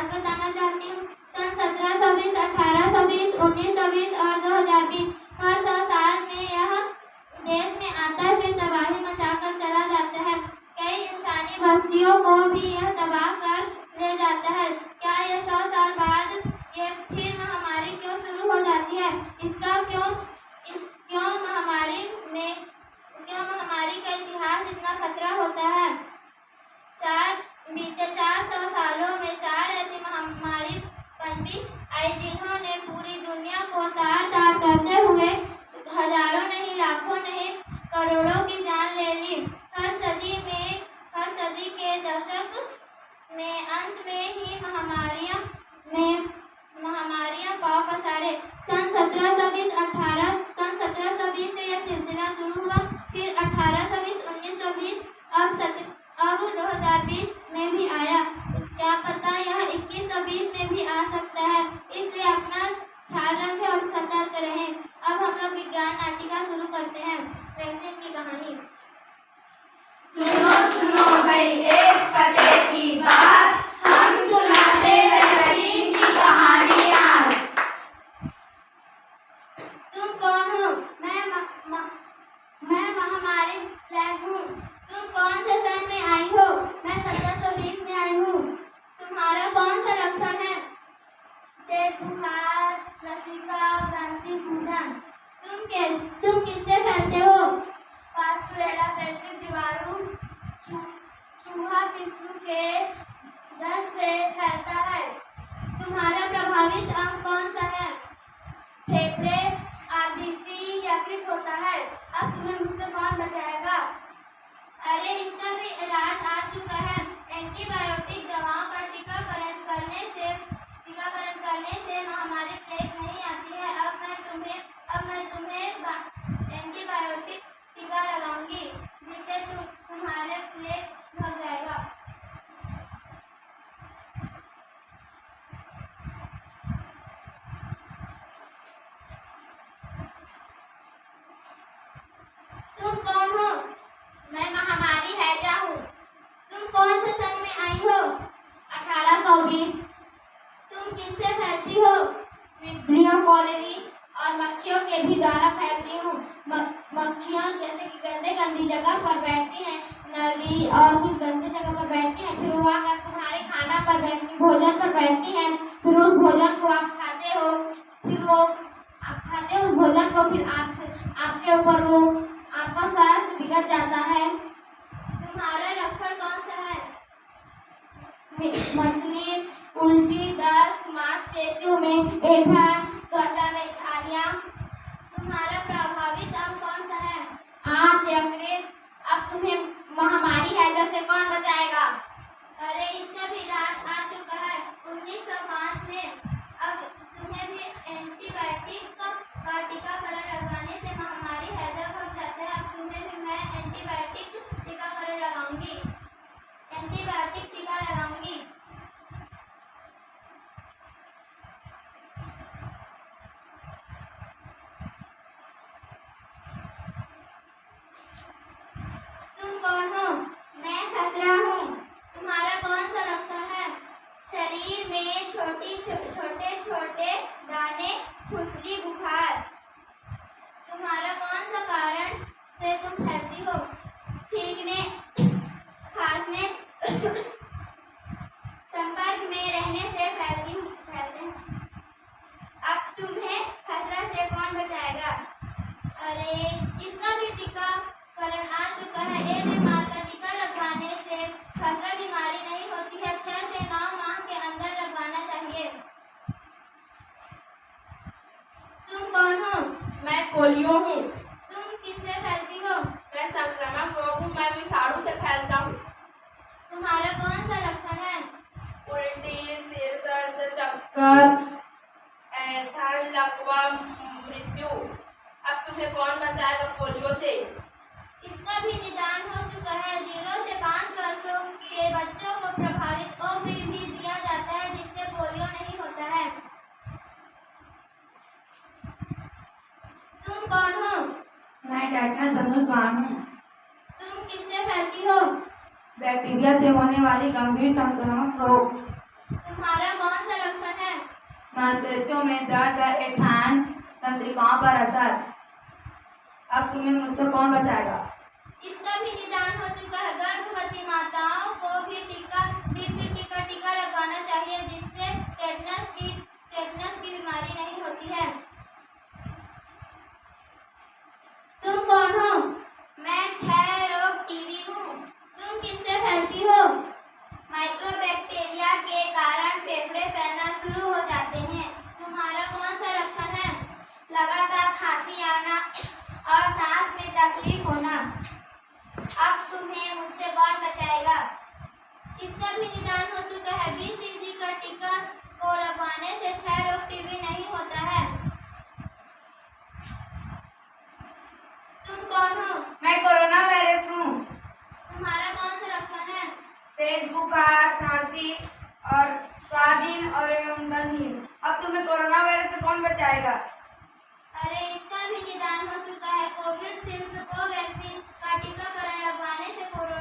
इतिहास बताना चाहती हूँ। सन 1720, 1820, 1920 और 2020 हर 100 साल में यह देश में आता है, फिर तबाही मचाकर चला जाता है। कई इंसानी बस्तियों को भी यह तबाह कर ले जाता है। क्या ये 100 साल बाद ये फिर महामारी क्यों शुरू हो जाती है? इसका क्यों महामारी का इतिहास इतना खतरा होता है? बीते 400 सालों में 4 ऐसी महामारी पनपी आई जिन्होंने पूरी दुनिया को तार-तार करते हुए हजारों नहीं, लाखों नहीं, करोड़ों की जान ले ली। हर सदी के दशक में अंत में ही महामारियां पांव पसारे। सन 1720 से यह सिलसिला शुरू हुआ, फिर 1820, 1920, अब 2020 में भी आया। क्या पता यह 2120 में भी आ सकता है, इसलिए अपना ख्याल रखें और सतर्क रहें। अब हम लोग विज्ञान नाटिका शुरू करते हैं। वैक्सीन की कहानी। सुनो सुनो भाई एक पते की बात, हम सुनाते हैं वैक्सीन की कहानी आज। तुम कौन हो? मैं महामारी लैब हूँ। तुम कौन से सन में आई हो? मैं 1720 में आई हूँ। तुम्हारा कौन सा लक्षण है? तेज बुखार, लसिका, ग्रंथि सूजन। तुम किससे फैलते हो? पास्चुरेला वैश्विक जीवाणु चूहा पिस्सू के दस्त से फैलता है। तुम्हारा प्रभावित अंग कौन सा है? फेफड़े, आरबीसी यकृत होता है। अब तुम्हें मुझसे कौन बचाएगा? अरे इसका भी इलाज आ चुका है। एंटीबायोटिक दवाओं का टीकाकरण करने से महामारी प्लेग नहीं आती है। अब मैं तुम्हें एंटीबायोटिक टीका लगाऊंगी, जिससे तुम्हारे प्लेग भाग जाएगा। तुम कौन हो? मैं महामारी हैजा हूँ। तुम कौन से सन में आई हो? 1820। तुम किससे फैलती हो? विब्रियो कॉलोनी और मक्खियों के भी द्वारा फैलती हूँ। मक्खियाँ जैसे कि गंदी जगह पर बैठती हैं, नली और कुछ गंदी जगह पर बैठती हैं, फिर वो आकर तुम्हारे खाना पर बैठती, भोजन पर बैठती हैं, फिर उस भोजन को आप खाते हो, उस भोजन को, फिर आपके ऊपर वो आपका स्वास्थ्य बिगड़ जाता है। तुम्हारा लक्षण कौन सा है? मतली, उल्टी, दस्त, मांसपेशियों में ऐंठन, त्वचा में छालियाँ। तुम्हारा प्रभावित अंग कौन सा है? आंत, यकृत। अब तुम्हें महामारी हैजा से कौन बचाएगा? अरे इसका भी इलाज आ चुका है 1905 में। अब तुम्हें भी एंटीबायोटिक का टीकाकरण लगवाने से महामारी हैजा भाग जाता है। अब तुम्हें भी मैं एंटीबायोटिक टीकाकरण लगाऊंगी, एंटीबायोटिक टीका लगाऊंगी। तुम कौन हो? मैं खसरा हूँ। तुम्हारा कौन सा लक्षण है? शरीर में छोटे छोटे दाने, खुजली, बुखार। तुम्हारा कौन सा कारण से तुम फैलती हो? छींकने, खांसने, संपर्क में रहने से फैलते हैं। अब तुम्हें खसरा से कौन बचाएगा? अरे इसका भी टीकाकरण आ चुका है। MMR का टीका लगवाने से खसरा बीमारी नहीं होती है। 6 से 9 माह के अंदर लगवाना चाहिए। तुम कौन हो? मैं पोलियो हूँ। तुम किससे फैलती हो? मैं संक्रामक रोग हूँ। मैं विषाणु से फैलता हूँ। तुम्हारा कौन सा लक्षण है? उल्टी, सिर दर्द, चक्कर, ऐंठन, लकवा, मृत्यु। अब तुम्हें कौन बचाएगा पोलियो से? इसका भी निदान हो चुका है। 0 से 5 वर्षों के बच्चों को प्रभावित ओवी भी दिया जाता है, जिससे पोलियो नहीं होता है। तुम कौन हो? मैं टेटनस धनुष-बाण हूँ। तुम किससे फैलती हो? बैक्टीरिया से होने वाली गंभीर संक्रामक रोग। तुम्हारा मांसपेशियों में दर्द, ऐंठान, तंत्रिकाओं पर असर। अब तुम्हें मुझसे कौन बचाएगा? इसका भी निदान हो चुका है। गर्भवती माताओं को भी टीका लगवाना चाहिए, जिससे टेटनस की बीमारी नहीं होती है। तुम कौन हो? मैं क्षय रोग टीबी हूँ। तुम किससे फैलती हो? माइक्रोबैक्टीरिया के कारण फेफड़े फैलना शुरू हो जाते हैं। तुम्हारा कौन सा लक्षण है? लगातार खांसी आना और सांस में तकलीफ होना। अब तुम्हें मुझसे कौन बचाएगा? इसका भी निदान हो चुका है। BCG का टीका को लगवाने से क्षय रोग टीबी नहीं होता है। तुम कौन हो? मैं कोरोना वायरस हूँ। तुम्हारा कौन सा लक्षण है? तेज बुखार, खांसी और स्वादहीन और एवं गंधहीन। अब तुम्हें कोरोना वायरस से कौन बचाएगा? अरे इसका भी निदान हो चुका है। कोविशील्ड को वैक्सीन का टीकाकरण लगवाने से कोरोना